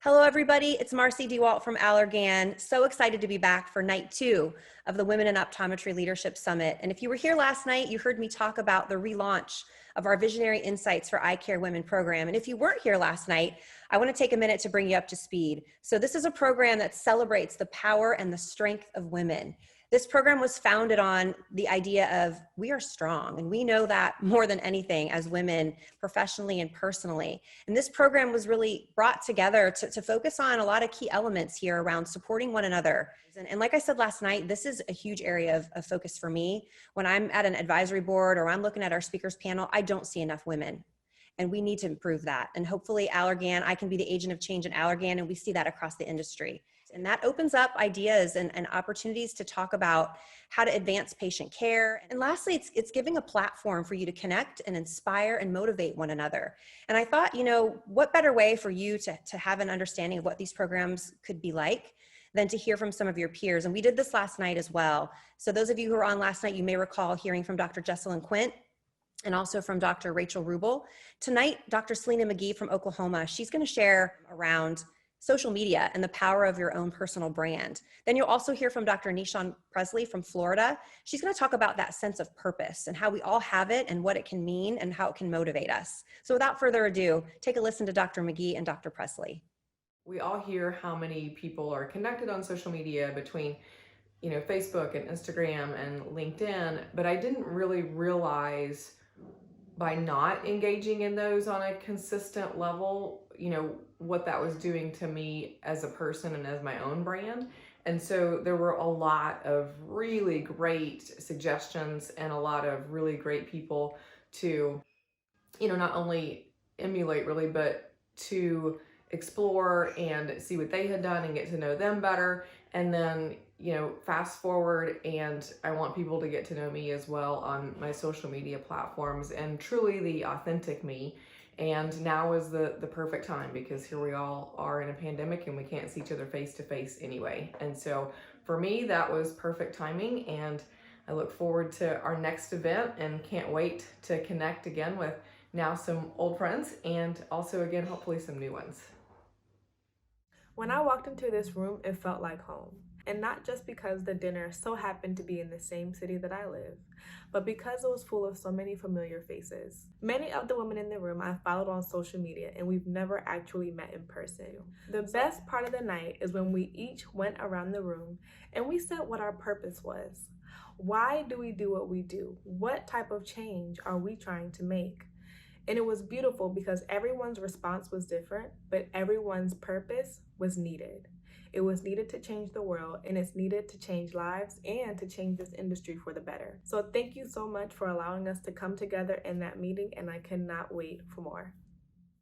Hello, everybody. It's Marcy DeWalt from Allergan. So excited to be back for night 2 of the Women in Optometry Leadership Summit. And if you were here last night, you heard me talk about the relaunch of our Visionary Insights for Eye Care Women program. And if you weren't here last night, I want to take a minute to bring you up to speed. So this is a program that celebrates the power and the strength of women. This program was founded on the idea of we are strong, and we know that more than anything as women, professionally and personally. And this program was really brought together to focus on a lot of key elements here around supporting one another. And like I said last night, this is a huge area of focus for me. When I'm at an advisory board or I'm looking at our speakers panel, I don't see enough women. And we need to improve that. And hopefully Allergan, I can be the agent of change in Allergan, and we see that across the industry. And that opens up ideas and opportunities to talk about how to advance patient care. And lastly, it's giving a platform for you to connect and inspire and motivate one another. And I thought, what better way for you to have an understanding of what these programs could be like than to hear from some of your peers. And we did this last night as well. So those of you who were on last night, you may recall hearing from Dr. Jesselyn Quint and also from Dr. Rachel Rubel. Tonight, Dr. Selena McGee from Oklahoma, she's going to share around social media and the power of your own personal brand. Then you'll also hear from Dr. Nishan Presley from Florida. She's going to talk about that sense of purpose and how we all have it and what it can mean and how it can motivate us. So without further ado, take a listen to Dr. McGee and Dr. Presley. We all hear how many people are connected on social media between Facebook and Instagram and LinkedIn, but I didn't really realize by not engaging in those on a consistent level, what that was doing to me as a person and as my own brand. And so there were a lot of really great suggestions and a lot of really great people to, not only emulate really, but to explore and see what they had done and get to know them better. And then, fast forward, and I want people to get to know me as well on my social media platforms and truly the authentic me. And now is the perfect time, because here we all are in a pandemic and we can't see each other face to face anyway. And so for me, that was perfect timing. And I look forward to our next event and can't wait to connect again with now some old friends and also again, hopefully some new ones. When I walked into this room, it felt like home. And not just because the dinner so happened to be in the same city that I live, but because it was full of so many familiar faces. Many of the women in the room I followed on social media, and we've never actually met in person. The best part of the night is when we each went around the room and we said what our purpose was. Why do we do what we do? What type of change are we trying to make? And it was beautiful because everyone's response was different, but everyone's purpose was needed. It was needed to change the world, and it's needed to change lives and to change this industry for the better. So thank you so much for allowing us to come together in that meeting, and I cannot wait for more.